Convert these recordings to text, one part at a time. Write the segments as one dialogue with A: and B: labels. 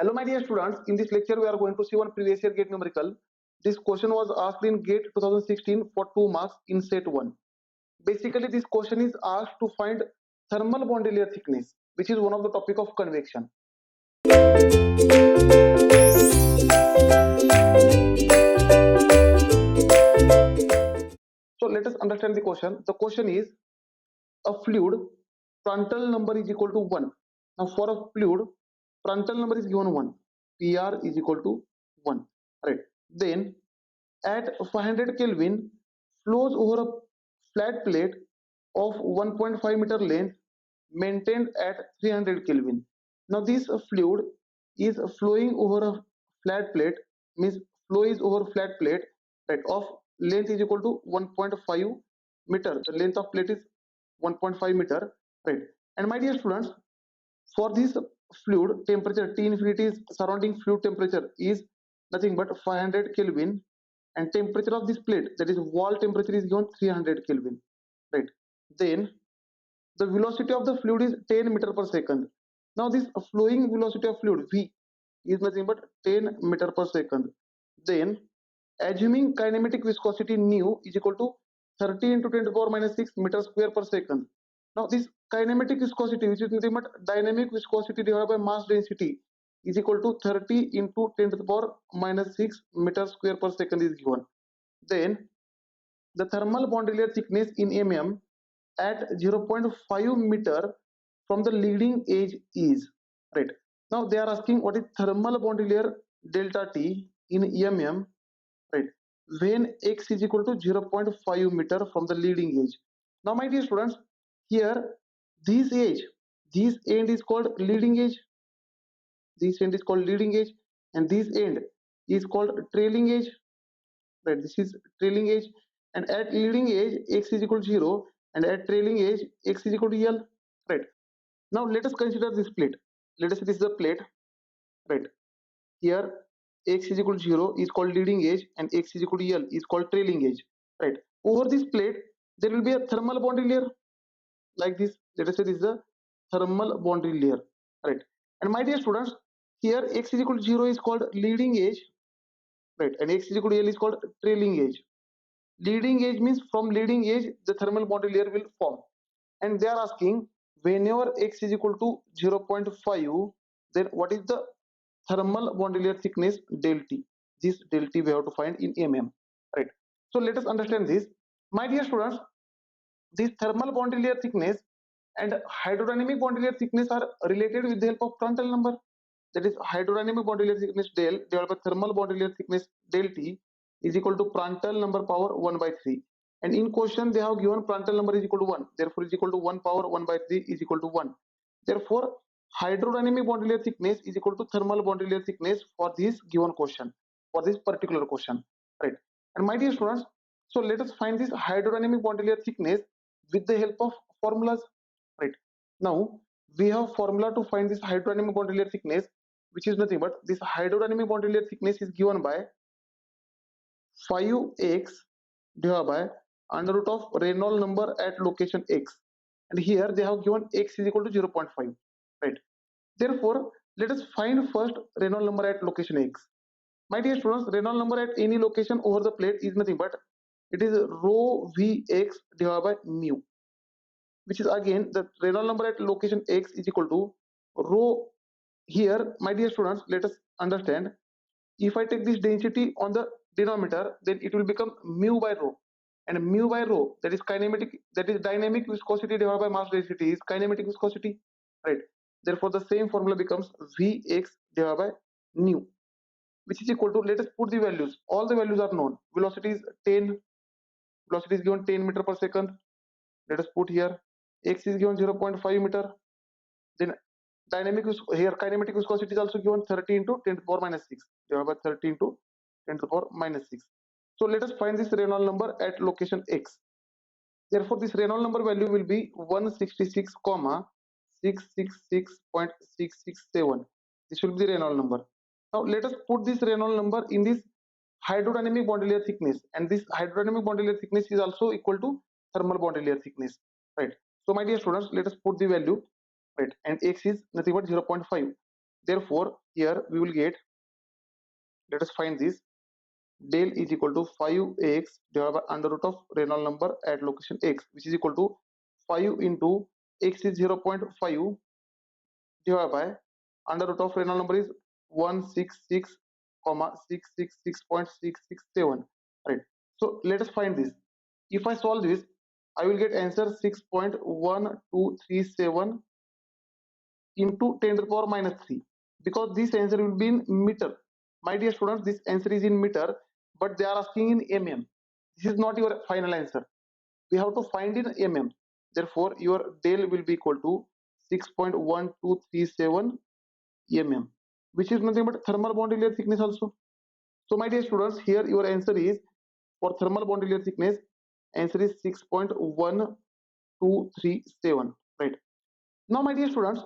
A: Hello my dear students, in this lecture we are going to see one previous year GATE numerical. This question was asked in GATE 2016 for 2 marks in set 1. Basically this question is asked to find thermal boundary layer thickness, which is one of the topic of convection. So let us understand the question. The question is a fluid Prandtl number is equal to 1. Now for a fluid Prandtl number is given 1. PR is equal to 1. Right. Then at 500 Kelvin flows over a flat plate of 1.5 meter length maintained at 300 Kelvin. Now this fluid is flowing over a flat plate, means flow is over flat plate, right, of length is equal to 1.5 meter. The length of plate is 1.5 meter, right. And my dear students, for this fluid temperature T infinity is surrounding fluid temperature is nothing but 500 Kelvin, and temperature of this plate, that is wall temperature, is given 300 Kelvin, right. Then the velocity of the fluid is 10 meter per second. Now this flowing velocity of fluid V is nothing but 10 meter per second. Then assuming kinematic viscosity nu is equal to 30 into 10 to the power minus 6 meter square per second. Now this kinematic viscosity, which is nothing but dynamic viscosity divided by mass density, is equal to 30 into 10 to the power minus 6 meter square per second is given. Then the thermal boundary layer thickness in mm at 0.5 meter from the leading edge is, right. Now they are asking what is thermal boundary layer delta T in mm, right, when x is equal to 0.5 meter from the leading edge. Now my dear students, here this edge, this end is called leading edge, this end is called leading edge, and this end is called trailing edge, right. This is trailing edge, and at leading edge x is equal to 0, and at trailing edge x is equal to L, right. Now let us consider this plate. Let us say this is the plate, right. Here x is equal to 0 is called leading edge, and x is equal to L is called trailing edge, right. Over this plate there will be a thermal boundary layer like this. Let us say this is the thermal boundary layer, right. And my dear students, here x is equal to 0 is called leading edge, right, and x is equal to L is called trailing edge. Leading edge means from leading edge the thermal boundary layer will form, and they are asking whenever x is equal to 0.5, then what is the thermal boundary layer thickness del T. This del T we have to find in mm, right. So let us understand this. My dear students, this thermal boundary layer thickness and hydrodynamic boundary layer thickness are related with the help of Prandtl number. That is hydrodynamic boundary layer thickness del divided by thermal boundary layer thickness del T is equal to Prandtl number power 1 by 3. And in question they have given Prandtl number is equal to 1. Therefore is equal to 1 power 1 by 3 is equal to 1. Therefore hydrodynamic boundary layer thickness is equal to thermal boundary layer thickness for this given question, for this particular question, right. And my dear students, so let us find this hydrodynamic boundary layer thickness with the help of formulas, right. Now we have formula to find this hydrodynamic boundary layer thickness, which is nothing but this hydrodynamic boundary layer thickness is given by 5x divided by under root of Reynolds number at location x, and here they have given x is equal to 0.5, right. Therefore let us find first Reynolds number at location x. My dear students, Reynolds number at any location over the plate is nothing but it is rho Vx divided by mu, which is again the Reynolds number at location x is equal to rho. Here my dear students, let us understand, if I take this density on the denominator, then it will become mu by rho, and mu by rho, that is kinematic, that is dynamic viscosity divided by mass density, is kinematic viscosity, right. Therefore the same formula becomes Vx divided by nu, which is equal to, let us put the values, all the values are known. Velocity is 10, velocity is given 10 meter per second. Let us put here x is given 0.5 meter. Then dynamic here kinematic viscosity is also given 30 into 10 to the power minus 6 divided by 30 into 10 to the power minus 6. So let us find this Reynolds number at location x. Therefore this Reynolds number value will be 166,666.667. This will be the Reynolds number. Now let us put this Reynolds number in this hydrodynamic boundary layer thickness, and this hydrodynamic boundary layer thickness is also equal to thermal boundary layer thickness, right. So my dear students, let us put the value, right, and x is nothing but 0.5. Therefore, here we will get, let us find this, del is equal to 5x divided by under root of Reynolds number at location x, which is equal to 5 into x is 0.5 divided by under root of Reynolds number is 166, 666.667, right? So let us find this. If I solve this, I will get answer 6.1237 into 10 to the power minus 3, because this answer will be in meter. My dear students, this answer is in meter, but they are asking in mm. This is not your final answer. We have to find in mm. Therefore, your del will be equal to 6.1237 mm, which is nothing but thermal bond layer thickness also. So my dear students, here your answer is, for thermal bond layer thickness, answer is 6.1237, right? Now my dear students,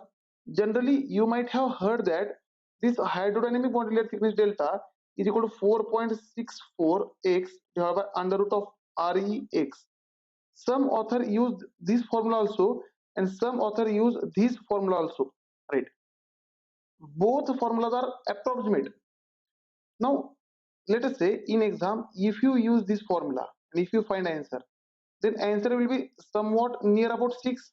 A: generally you might have heard that this hydrodynamic bond layer thickness delta is equal to 4.64x divided by under root of Rex. Some author use this formula also, and some author use this formula also, right? Both formulas are approximate. Now let us say in exam, if you use this formula and if you find answer, then answer will be somewhat near about 6,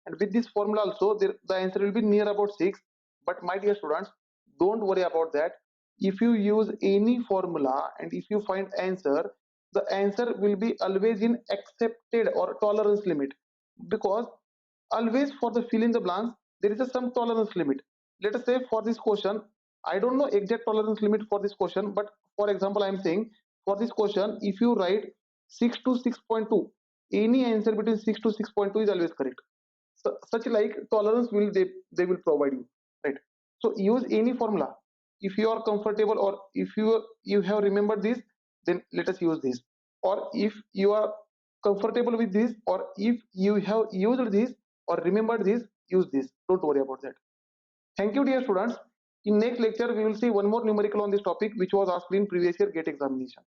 A: and with this formula also the answer will be near about 6. But my dear students, don't worry about that. If you use any formula and if you find answer, the answer will be always in accepted or tolerance limit, because always for the fill in the blanks there is a some tolerance limit. Let us say for this question, I don't know exact tolerance limit for this question, but for example I am saying, for this question if you write 6 to 6.2, any answer between 6 to 6.2 is always correct. So, such like tolerance will they will provide you, right? So use any formula. If you are comfortable, or if you have remembered this, then let us use this. Or if you are comfortable with this, or if you have used this or remembered this, use this. Don't worry about that. Thank you, dear students. In next lecture we will see one more numerical on this topic which was asked in previous year GATE examination.